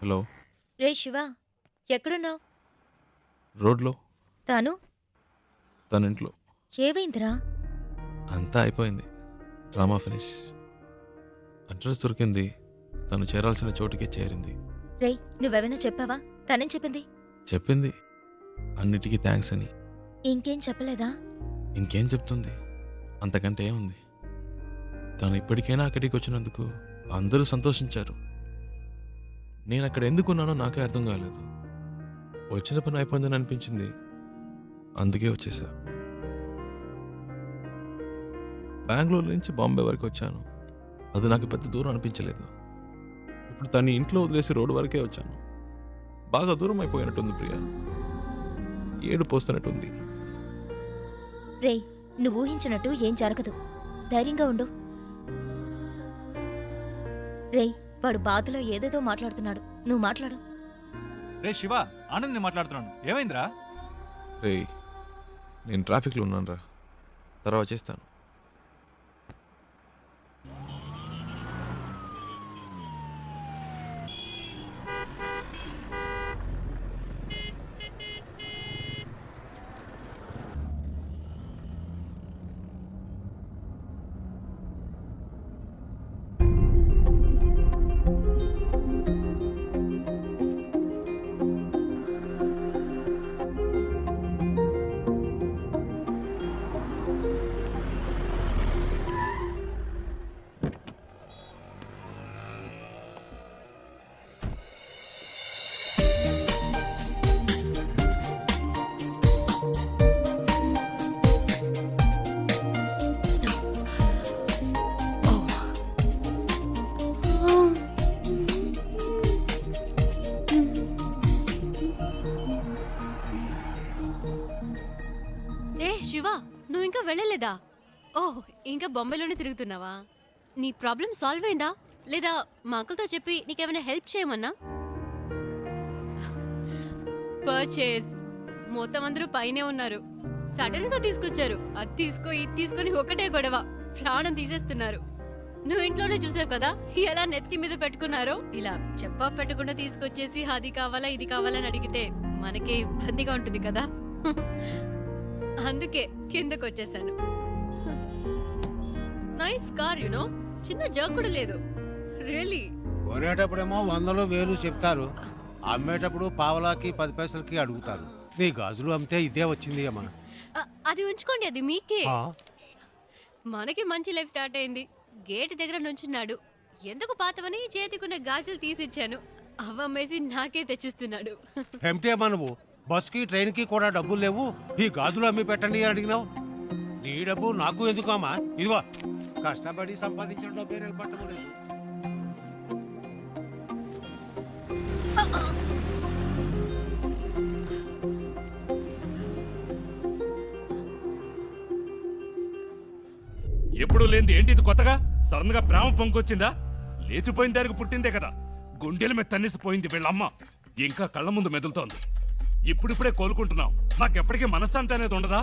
Hello. రే శివ, ఎక్కడున్నావు? రోడ్లో. తను తన ఇంట్లో. ఏవైందిరా? అంతా అయిపోయింది. Drama finish. అడ్రస్ దొరికింది. తను చేరాల్సిన చోటుకే చేరింది. రేయ్, నువ్వెవైనా చెప్పావా? తనేం చెప్పింది? చెప్పింది అన్నిటికీ థ్యాంక్స్ అని. ఇంకేం చెప్పలేదా? ఇంకేం చెప్తుంది? అంతకంటే ఏముంది. తను ఇప్పటికైనా అక్కడికి వచ్చినందుకు అందరూ సంతోషించారు. నేను అక్కడ ఎందుకున్నానో నాకే అర్థం కాలేదు. వచ్చిన పని అయిపోయిందని అనిపించింది. అందుకే వచ్చేసా. బెంగళూరు నుంచి బాంబే వరకు వచ్చాను. అది నాకు పెద్ద దూరం అనిపించలేదు. ఇప్పుడు తన్ని ఇంట్లో వదిలేసి రోడ్డు వరకే వచ్చాను. బాగా దూరం అయిపోయినట్టుంది ప్రియా. ఏడు పోస్తున్నట్టుంది. రేయ్, నువ్వు ఊహించినట్టు ఏం జరగదు. ధైర్యంగా ఉండు. రేయ్, వాడు బాధలో ఏదేదో మాట్లాడుతున్నాడు. నువ్వు మాట్లాడు. రే శివ, ఆనంద్ నేను మాట్లాడుతున్నాను. ఏమైందిరా? రేయ్, నేను ట్రాఫిక్లో ఉన్నాను రా. తర్వాత చేస్తాను. శివ, నువ్వు ఇంకా వెళ్ళలేదా? ఓహ్, ఇంకా బొంబాయిలోనే తిరుగుతున్నావా? నీ ప్రాబ్లం సాల్వ్ అయిందా లేదా? మా అంకుల్తో చెప్పి నీకేమైనా హెల్ప్ చేయమన్నా? పర్చేస్ మొత్తం అందరూ పైనే ఉన్నారు. సడన్ గా తీసుకొచ్చారు. అది తీసుకో, ఇది తీసుకొని ఒకటే గొడవ. ప్రాణం తీసేస్తున్నారు. నువ్వు ఇంట్లోనే చూసావు కదా ఎలా నెత్తి మీద పెట్టుకున్నారో. ఇలా చెప్పా పెట్టకుండా తీసుకొచ్చేసి అది కావాలా ఇది కావాలని అడిగితే మనకే ఇబ్బందిగా ఉంటుంది కదా. అందుకే కిందకు వచ్చేసాను. Nice car, you know. చిన్న జర్క్ కూడా లేదు. రియల్లీ. కొనేటప్పుడేమో 100,000 చెప్తారు, అమ్మేటప్పుడు పావలాకి 10 పైసలకి అడుగుతారు. నీ గాజులు అమ్మితే ఇదే వచ్చింది అమ్మా. అది ఉంచుకోండి, అది మీకే. మనకి మంచి లైఫ్ స్టార్ట్ అయింది. గేట్ దగ్గర నుంచున్నాడు. ఎందుకు పాతవని చేతికున్న గాజులు తీసిచ్చాను. అవ్వమ్మేసి నాకే తెచ్చిస్తున్నాడు. ఏమిటి అమ్మా నువ్వు? బస్కి ట్రైన్కి కూడా డబ్బులు లేవు, ఈ గాజులు అమ్మి పెట్టండి అని అడిగినావు. నీ డబ్బు నాకు ఎందుకు అమ్మా? ఇదిగో, కష్టపడి సంపాదించిన డబ్బే నిలబట్టము లేదు. ఎప్పుడు లేనిది ఏంటి ఇది కొత్తగా? సడన్ గా ప్రేమ పొంగొచ్చిందా? లేచిపోయిన దానికి పుట్టిందే కదా. గుండెల మీద తన్నేసిపోయింది వీళ్ళమ్మ. ఇంకా కళ్ళ ముందు మెదులుతోంది. ఇప్పుడిప్పుడే కోలుకుంటున్నాం. మాకెప్పటికీ మనశ్శాంతి అనేది ఉండదా?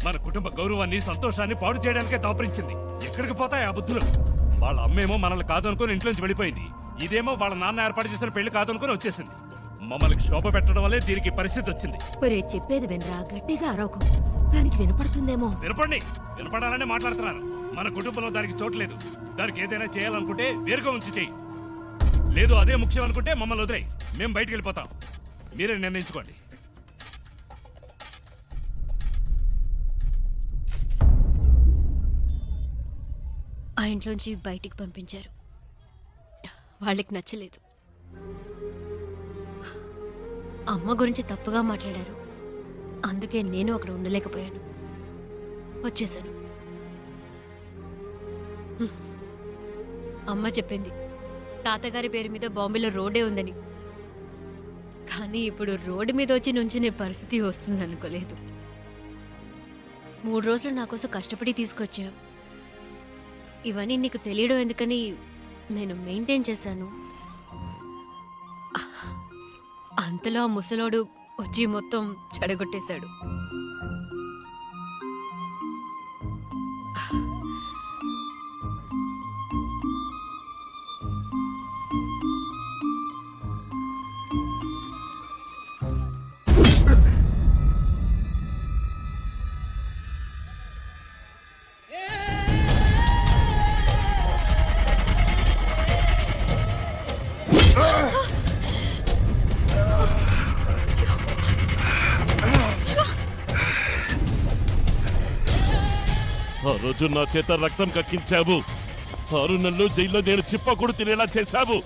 మన కుటుంబ గౌరవాన్ని సంతోషాన్ని పాడు చేయడానికే దాపరించింది. ఎక్కడికి పోతాయి ఆ బుద్ధులు? వాళ్ళ అమ్మేమో మనల్ని కాదనుకుని ఇంట్లోంచి వెళ్ళిపోయింది. ఇదేమో వాళ్ళ నాన్న ఏర్పాటు చేసిన పెళ్లి కాదనుకుని వచ్చేసింది. మమ్మల్ని శోభ పెట్టడం వల్లే దీనికి పరిస్థితి వచ్చింది. చెప్పేది వినరా, గట్టిగా అరవకు. దానికి వినపడుతుందేమో. వినపండి, వినపడాలనే మాట్లాడుతున్నాను. మన కుటుంబంలో దానికి చోటు లేదు. దానికి ఏదైనా చేయాలనుకుంటే వేరుగా ఉంచి చెయ్యి. లేదు అదే ముఖ్యం అనుకుంటే మమ్మల్ని వదిలేయి. మేము బయటికి వెళ్ళిపోతాం. మీరే నిర్ణయించుకోండి. ఆ ఇంట్లోంచి బయటికి పంపించారు. వాళ్ళకి నచ్చలేదు. అమ్మ గురించి తప్పుగా మాట్లాడారు. అందుకే నేను అక్కడ ఉండలేకపోయాను. వచ్చేసాను. అమ్మ చెప్పింది తాతగారి పేరు మీద బాంబేలో రోడ్డే ఉందని. కానీ ఇప్పుడు రోడ్డు మీద వచ్చి నుంచునే పరిస్థితి వస్తుంది అనుకోలేదు. 3 రోజులు నా కోసం కష్టపడి తీసుకొచ్చావు. ఇవన్నీ నీకు తెలియడం ఎందుకని నేను మెయింటైన్ చేశాను. అంతలో ఆ ముసలోడు వచ్చి మొత్తం చెడగొట్టేశాడు. రోజు నా చేత రక్తం కక్కించావు. 6 నెలలు జైల్లో నేను చిప్పకూడు తినేలా చేశావు.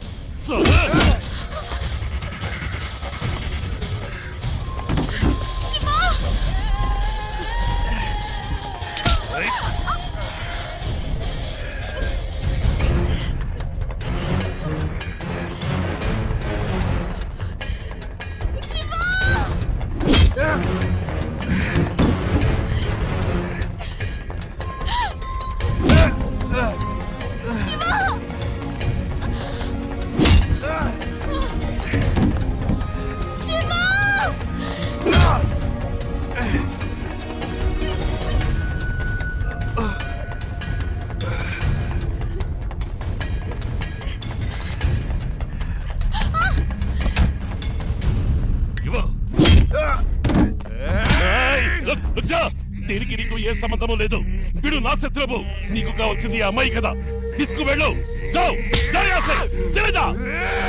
దీనికి నీకు ఏ సంబంధము లేదు. వీడు నా శత్రువు. నీకు కావాల్సింది ఆ అమ్మాయి కదా. తీసుకువెళ్ళు. जाओ जा यहाँ से, चले जा,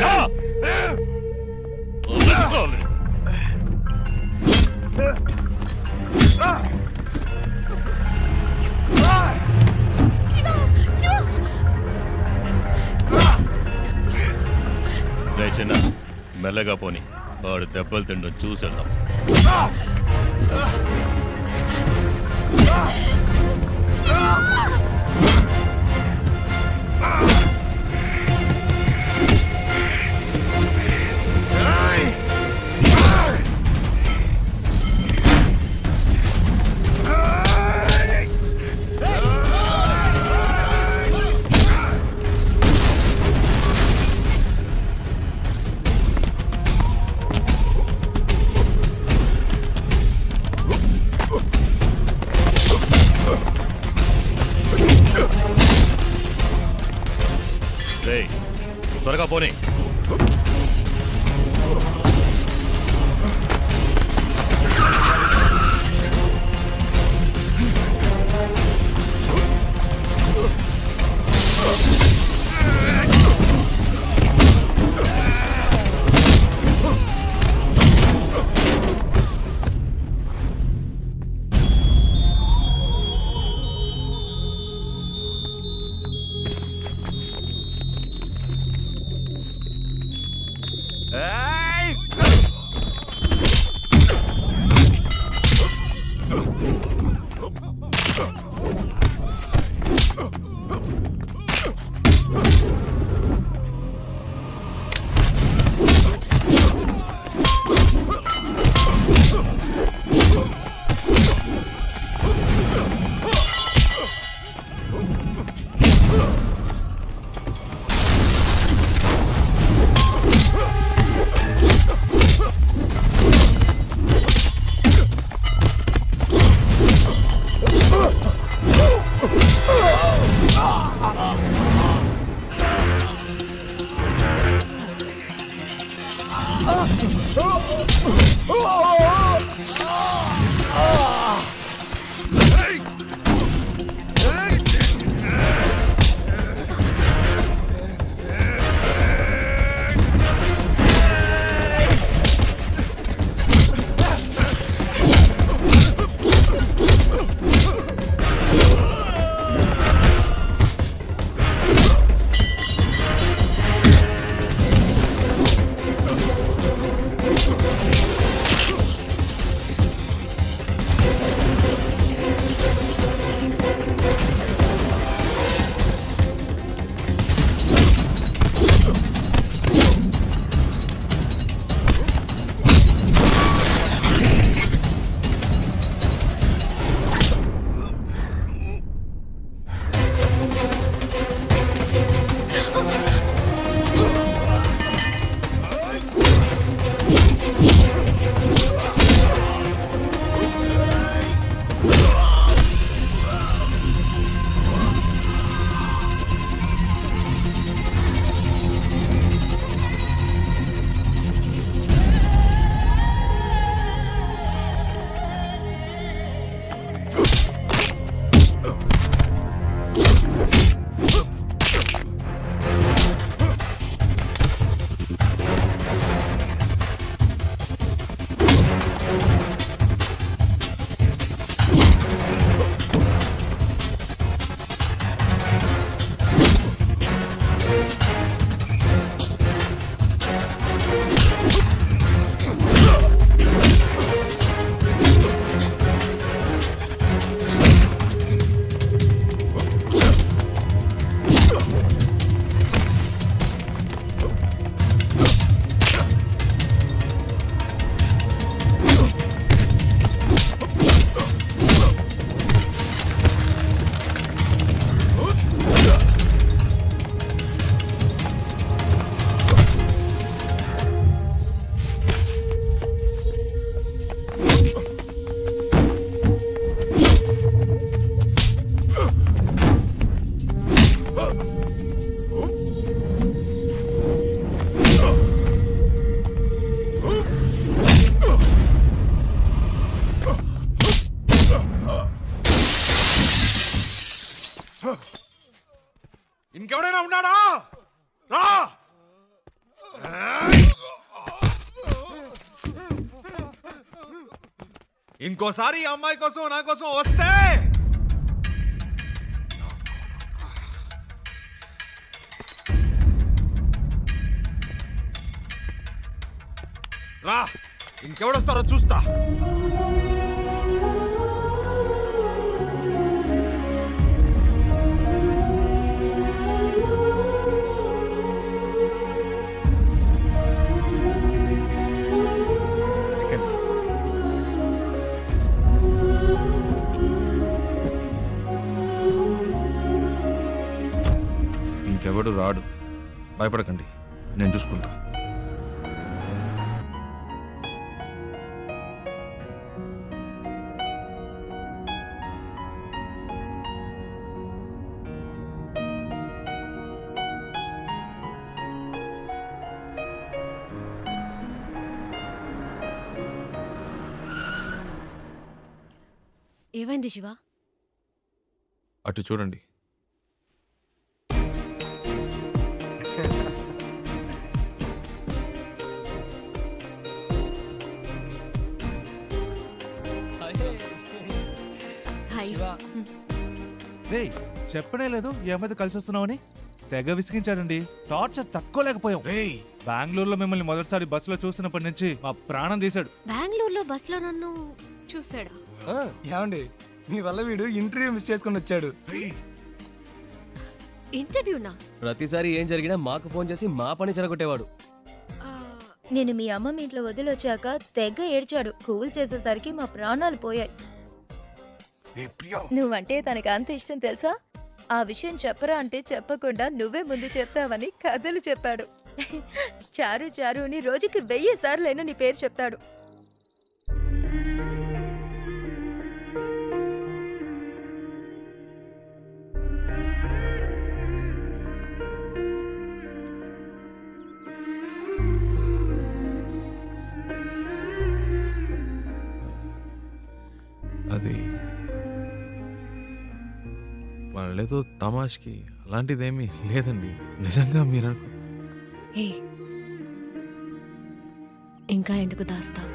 जा। చిన్న మెల్లగా పోని, వాడు దెబ్బలు తిండం చూసేద్దాం. త్వరగా పోనీ. ఇంకెవడైనా ఉన్నాడా? రా! ఇంకోసారి ఈ అమ్మాయి కోసం నా కోసం వస్తే రా, ఇంకెవడొస్తారో చూస్తా. ఇంకెవడు రాడు, భయపడకండి, నేను చూసుకుంటా. ఏమైంది శివ? అటు చూడండి. హాయ్. రే చెప్పనే లేదు ఈ అమ్మాయితో కలిసి వస్తున్నామని. తెగ విసిగించాడండి. టార్చర్ తట్టుకోలేకపోయాం. బెంగళూరులో మిమ్మల్ని మొదటిసారి బస్సులో చూసినప్పటి నుంచి మా ప్రాణం తీశాడు. బెంగళూరులో బస్సులో నన్ను చూసాడా? ఏమండి మీ వల్ల వీడు ఇంటర్వ్యూ మిస్ చేసుకుని వచ్చాడు. ఇంటర్వ్యూనా? ప్రతిసారి ఏం జరిగినా మాకు ఫోన్ చేసి మా పని చెడగొట్టేవాడు. ఆ, నేను మీ అమ్మమ్మ ఇంట్లో వదిలొచ్చాక తెగ ఏడ్చాడు. కూల్ చేసేసరికి మా ప్రాణాలు పోయాయి. నువ్వంటే తనకి అంత ఇష్టం తెలుసా? ఆ విషయం చెప్పరా అంటే చెప్పకుండా నువ్వే ముందు చెప్తావని కథలు చెప్పాడు. చారు చారు అని రోజుకి 1000 సార్లైనా నీ పేరు చెప్తాడు. అది వాళ్ళేదో తమాష్కి అలాంటిదేమీ లేదండి. నిజంగా మీరు ఏ ఇంకా ఎందుకు దాస్తావు?